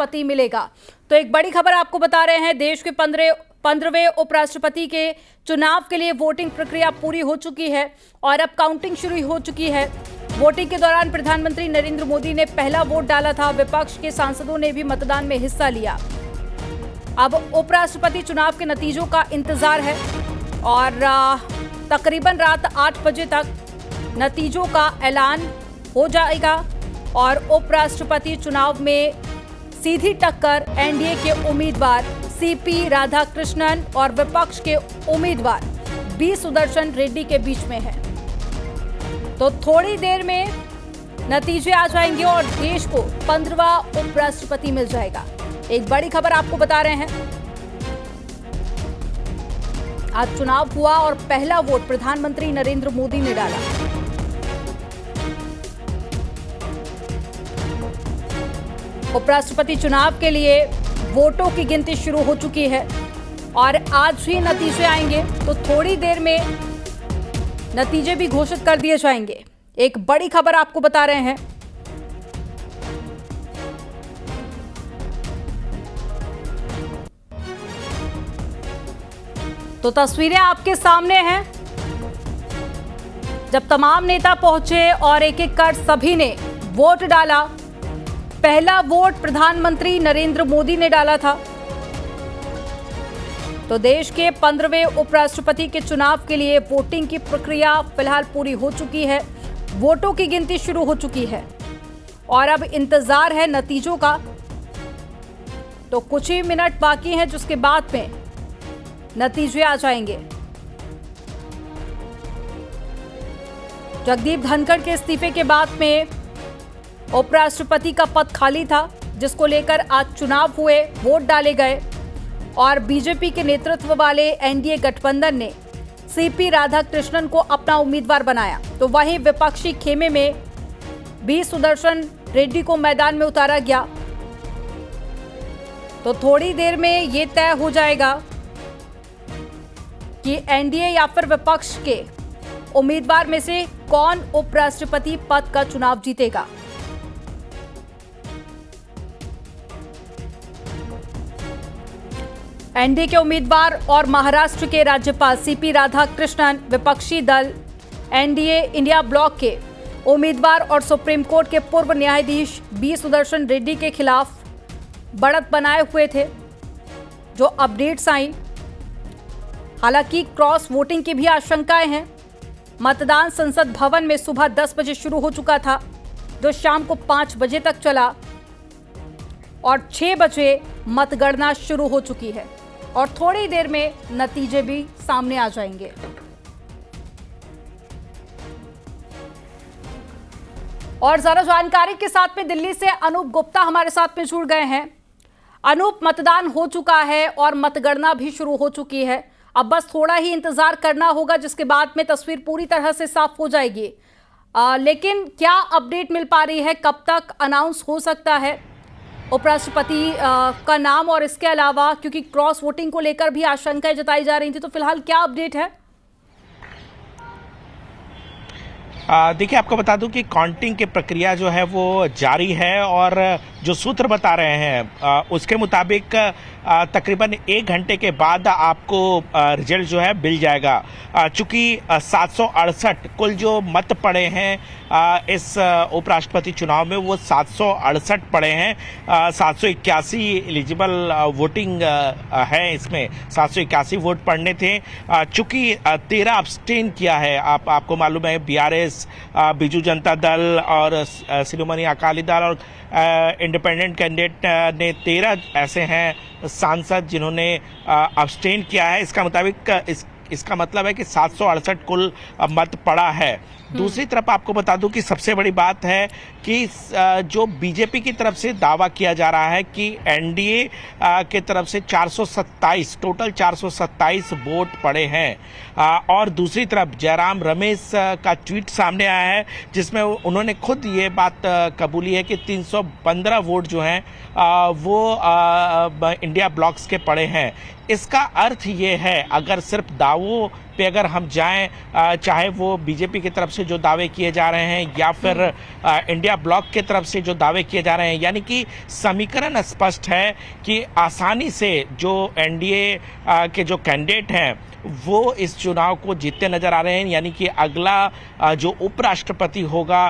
उपराष्ट्रपति मिलेगा। तो एक बड़ी खबर आपको बता रहे हैं, देश के 15वें उपराष्ट्रपति के चुनाव के लिए वोटिंग प्रक्रिया पूरी हो चुकी है और अब काउंटिंग शुरू हो चुकी है। वोटिंग के दौरान प्रधानमंत्री नरेंद्र मोदी ने पहला वोट डाला था। विपक्ष के सांसदों ने भी मतदान में हिस्सा लिया। अब उपराष्ट्रपति चुनाव के नतीजों का इंतजार है और तकरीबन रात 8 बजे तक नतीजों का ऐलान हो जाएगा और उपराष्ट्रपति चुनाव में सीधी टक्कर एनडीए के उम्मीदवार सीपी राधाकृष्णन और विपक्ष के उम्मीदवार बी सुदर्शन रेड्डी के बीच में है। तो थोड़ी देर में नतीजे आ जाएंगे और देश को 15वां उपराष्ट्रपति मिल जाएगा। एक बड़ी खबर आपको बता रहे हैं, आज चुनाव हुआ और पहला वोट प्रधानमंत्री नरेंद्र मोदी ने डाला। उपराष्ट्रपति चुनाव के लिए वोटों की गिनती शुरू हो चुकी है और आज ही नतीजे आएंगे, तो थोड़ी देर में नतीजे भी घोषित कर दिए जाएंगे। एक बड़ी खबर आपको बता रहे हैं, तो तस्वीरें आपके सामने हैं। जब तमाम नेता पहुंचे और एक एक कर सभी ने वोट डाला। पहला वोट प्रधानमंत्री नरेंद्र मोदी ने डाला था। तो देश के 15वें उपराष्ट्रपति के चुनाव के लिए वोटिंग की प्रक्रिया फिलहाल पूरी हो चुकी है। वोटों की गिनती शुरू हो चुकी है और अब इंतजार है नतीजों का। तो कुछ ही मिनट बाकी हैं जिसके बाद में नतीजे आ जाएंगे। जगदीप धनखड़ के इस्तीफे के बाद में उपराष्ट्रपति का पद खाली था, जिसको लेकर आज चुनाव हुए, वोट डाले गए और बीजेपी के नेतृत्व वाले एनडीए गठबंधन ने सीपी राधाकृष्णन को अपना उम्मीदवार बनाया। तो वहीं विपक्षी खेमे में बी सुदर्शन रेड्डी को मैदान में उतारा गया। तो थोड़ी देर में ये तय हो जाएगा कि एनडीए या फिर विपक्ष के उम्मीदवार में से कौन उपराष्ट्रपति पद का चुनाव जीतेगा। एनडीए के उम्मीदवार और महाराष्ट्र के राज्यपाल सीपी राधाकृष्णन, विपक्षी दल एनडीए इंडिया ब्लॉक के उम्मीदवार और सुप्रीम कोर्ट के पूर्व न्यायाधीश बी सुदर्शन रेड्डी के खिलाफ बढ़त बनाए हुए थे। जो अपडेट्स आई, हालांकि क्रॉस वोटिंग की भी आशंकाएं हैं। मतदान संसद भवन में सुबह 10 बजे शुरू हो चुका था, जो शाम को 5 बजे तक चला और 6 बजे मतगणना शुरू हो चुकी है और थोड़ी देर में नतीजे भी सामने आ जाएंगे। और ज्यादा जानकारी के साथ में दिल्ली से अनूप गुप्ता हमारे साथ में जुड़ गए हैं। अनूप, मतदान हो चुका है और मतगणना भी शुरू हो चुकी है। अब बस थोड़ा ही इंतजार करना होगा, जिसके बाद में तस्वीर पूरी तरह से साफ हो जाएगी। लेकिन क्या अपडेट मिल पा रही है, कब तक अनाउंस हो सकता है उपराष्ट्रपति का नाम? और इसके अलावा क्योंकि क्रॉस वोटिंग को लेकर भी आशंकाएं जताई जा रही थी, तो फिलहाल क्या अपडेट है? देखिए, आपको बता दूं कि काउंटिंग की प्रक्रिया जो है वो जारी है और जो सूत्र बता रहे हैं उसके मुताबिक तकरीबन 1 घंटे के बाद आपको रिजल्ट जो है मिल जाएगा। चूंकि 768 कुल जो मत पड़े हैं इस उपराष्ट्रपति चुनाव में, वो 768 पड़े हैं। 781 एलिजिबल वोटिंग है, इसमें 781 वोट पड़ने थे। चूंकि 13 अब्सटेन किया है, आपको मालूम है बीआरएस, बीजू जनता दल और शिरोमणि अकाली दल और इंडिपेंडेंट कैंडिडेट ने 13 ऐसे हैं सांसद जिन्होंने अब्सटेन किया है। इसका मुताबिक इसका मतलब है कि 768 कुल मत पड़ा है। दूसरी तरफ आपको बता दूं कि सबसे बड़ी बात है कि जो बीजेपी की तरफ से दावा किया जा रहा है कि एनडीए के तरफ से 427 टोटल 427 वोट पड़े हैं। और दूसरी तरफ जयराम रमेश का ट्वीट सामने आया है, जिसमें उन्होंने खुद ये बात कबूली है कि 315 वोट जो हैं वो इंडिया ब्लॉक्स के पड़े हैं। इसका अर्थ ये है, अगर सिर्फ दावों पे अगर हम जाएं, चाहे वो बीजेपी की तरफ से जो दावे किए जा रहे हैं या फिर इंडिया ब्लॉक की तरफ से जो दावे किए जा रहे हैं, यानी कि समीकरण स्पष्ट है कि आसानी से जो एनडीए के जो कैंडिडेट हैं वो इस चुनाव को जीतते नजर आ रहे हैं। यानी कि अगला जो उपराष्ट्रपति होगा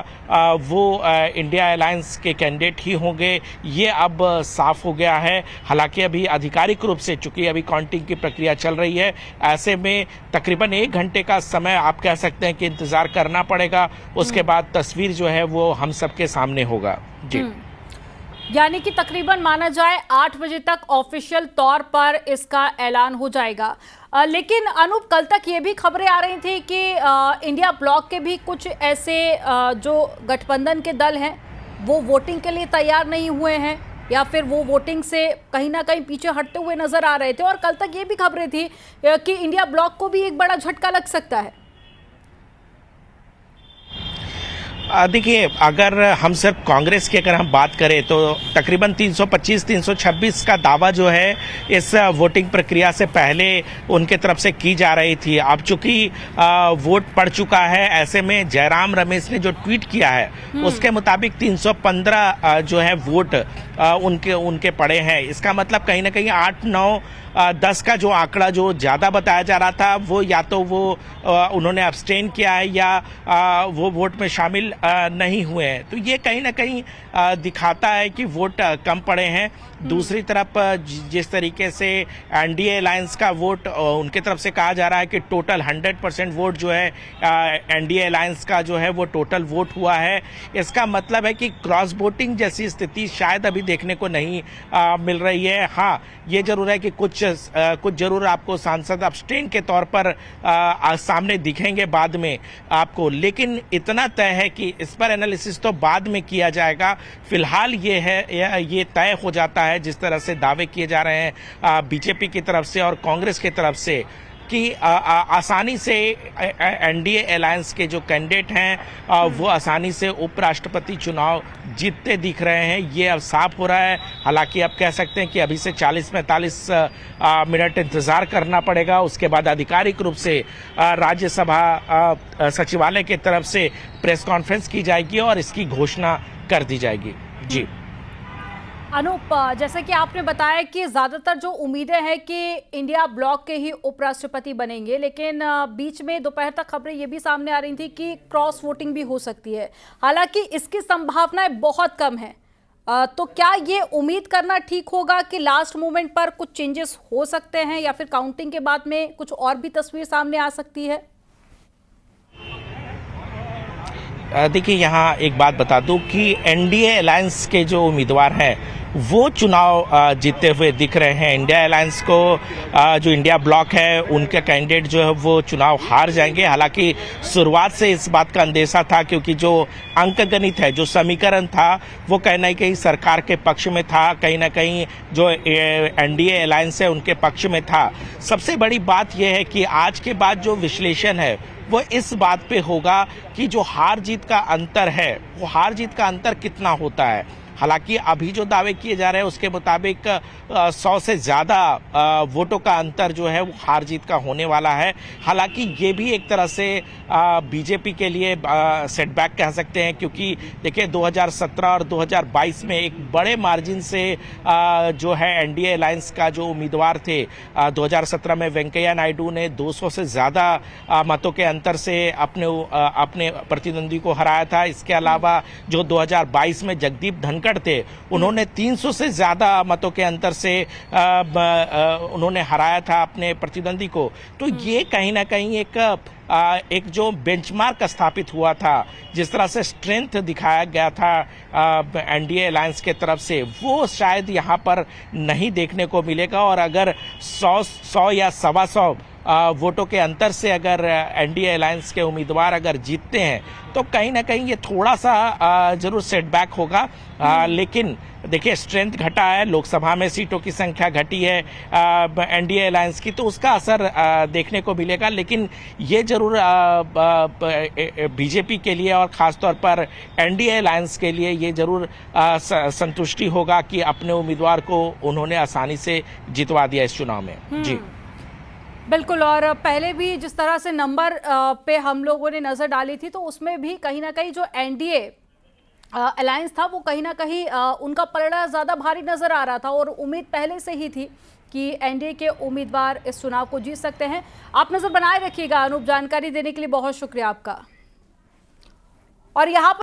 वो इंडिया अलायंस के कैंडिडेट ही होंगे, ये अब साफ हो गया है। हालांकि अभी आधिकारिक रूप से, चूंकि अभी काउंटिंग की प्रक्रिया चल रही है, ऐसे में तकरीबन 1 घंटे का समय आप कह सकते हैं कि इंतजार करना पड़ेगा। उसके बाद तस्वीर जो है वो हम सबके सामने होगा। जी, यानी कि तकरीबन माना जाए 8 बजे तक ऑफिशियल तौर पर इसका ऐलान हो जाएगा। लेकिन अनूप, कल तक ये भी खबरें आ रही थी कि इंडिया ब्लॉक के भी कुछ ऐसे जो गठबंधन के दल हैं वो वोटिंग के लिए तैयार नहीं हुए हैं या फिर वो वोटिंग से कहीं ना कहीं पीछे हटते हुए नजर आ रहे थे। और कल तक ये भी खबरें थी कि इंडिया ब्लॉक को भी एक बड़ा झटका लग सकता है। देखिए, अगर हम सिर्फ कांग्रेस की अगर हम बात करें तो तकरीबन 325-326 का दावा जो है इस वोटिंग प्रक्रिया से पहले उनके तरफ से की जा रही थी। अब चूंकि वोट पड़ चुका है, ऐसे में जयराम रमेश ने जो ट्वीट किया है उसके मुताबिक 315 जो है वोट उनके पड़े हैं। इसका मतलब कहीं ना कहीं 8, 9, 10 का जो आंकड़ा जो ज़्यादा बताया जा रहा था वो या तो वो उन्होंने अब्सटेन किया है या वो वोट में शामिल नहीं हुए हैं। तो ये कहीं ना कहीं दिखाता है कि वोट कम पड़े हैं। दूसरी तरफ जिस तरीके से एनडीए अलायंस का वोट उनके तरफ से कहा जा रहा है कि टोटल 100% वोट जो है एनडीए अलायंस का जो है वो टोटल वोट हुआ है। इसका मतलब है कि क्रॉस वोटिंग जैसी स्थिति शायद अभी देखने को नहीं मिल रही है। हाँ, ये जरूर है कि कुछ जरूर आपको सांसद अब्सटेन के तौर पर सामने दिखेंगे बाद में आपको, लेकिन इतना तय है कि इस पर एनालिसिस तो बाद में किया जाएगा। फिलहाल ये तय हो जाता है जिस तरह से दावे किए जा रहे हैं बीजेपी की तरफ से और कांग्रेस की तरफ से कि आसानी से एनडीए अलायंस के जो कैंडिडेट हैं वो आसानी से उपराष्ट्रपति चुनाव जीतते दिख रहे हैं। ये अब साफ हो रहा है। हालांकि आप कह सकते हैं कि अभी से 40-45 मिनट इंतजार करना पड़ेगा। उसके बाद आधिकारिक रूप से राज्यसभा सचिवालय की तरफ से प्रेस कॉन्फ्रेंस की जाएगी और इसकी घोषणा कर दी जाएगी। जी अनूप, जैसे कि आपने बताया कि ज़्यादातर जो उम्मीदें हैं कि इंडिया ब्लॉक के ही उपराष्ट्रपति बनेंगे, लेकिन बीच में दोपहर तक खबरें ये भी सामने आ रही थी कि क्रॉस वोटिंग भी हो सकती है। हालांकि इसकी संभावनाएं बहुत कम है। तो क्या ये उम्मीद करना ठीक होगा कि लास्ट मोमेंट पर कुछ चेंजेस हो सकते हैं या फिर काउंटिंग के बाद में कुछ और भी तस्वीर सामने आ सकती है? देखिए, यहाँ एक बात बता दूं कि एनडीए अलायंस के जो उम्मीदवार हैं वो चुनाव जीतते हुए दिख रहे हैं। इंडिया अलायंस को जो इंडिया ब्लॉक है उनके कैंडिडेट जो है वो चुनाव हार जाएंगे। हालांकि शुरुआत से इस बात का अंदेशा था, क्योंकि जो अंकगणित है, जो समीकरण था, वो कहीं ना कहीं सरकार के पक्ष में था, कहीं ना कहीं जो एनडीए अलायंस है उनके पक्ष में था। सबसे बड़ी बात यह है कि आज के बाद जो विश्लेषण है वो इस बात पे होगा कि जो हार जीत का अंतर है वो हार जीत का अंतर कितना होता है। हालांकि अभी जो दावे किए जा रहे हैं उसके मुताबिक 100 से ज़्यादा वोटों का अंतर जो है वो हार जीत का होने वाला है। हालांकि ये भी एक तरह से बीजेपी के लिए सेटबैक कह सकते हैं, क्योंकि देखिए 2017 और 2022 में एक बड़े मार्जिन से जो है एनडीए अलायंस का जो उम्मीदवार थे, 2017 में वेंकैया नायडू ने 200 से ज़्यादा मतों के अंतर से अपने प्रतिद्वंदी को हराया था। इसके अलावा जो 2022 में जगदीप धनखड़ थे, उन्होंने 300 से ज़्यादा मतों के अंतर से उन्होंने हराया था अपने प्रतिद्वंदी को। तो ये कहीं ना कहीं एक जो बेंचमार्क स्थापित हुआ था, जिस तरह से स्ट्रेंथ दिखाया गया था एनडीए अलायंस के तरफ से, वो शायद यहाँ पर नहीं देखने को मिलेगा। और अगर 100 या 125 वोटों के अंतर से अगर एनडीए अलायंस के उम्मीदवार अगर जीतते हैं तो कहीं ना कहीं ये थोड़ा सा जरूर सेटबैक होगा। लेकिन देखिए स्ट्रेंथ घटा है, लोकसभा में सीटों की संख्या घटी है एनडीए अलायंस की, तो उसका असर देखने को मिलेगा। लेकिन ये जरूर बीजेपी के लिए और खासतौर पर एनडीए अलायंस के लिए ये जरूर संतुष्टि होगा कि अपने उम्मीदवार को उन्होंने आसानी से जितवा दिया इस चुनाव में। जी बिल्कुल। और पहले भी जिस तरह से नंबर पे हम लोगों ने नजर डाली थी तो उसमें भी कहीं ना कहीं जो एनडीए अलायंस था वो कहीं ना कहीं उनका पलड़ा ज्यादा भारी नजर आ रहा था और उम्मीद पहले से ही थी कि एनडीए के उम्मीदवार इस चुनाव को जीत सकते हैं। आप नजर बनाए रखिएगा। अनूप, जानकारी देने के लिए बहुत शुक्रिया आपका। और यहाँ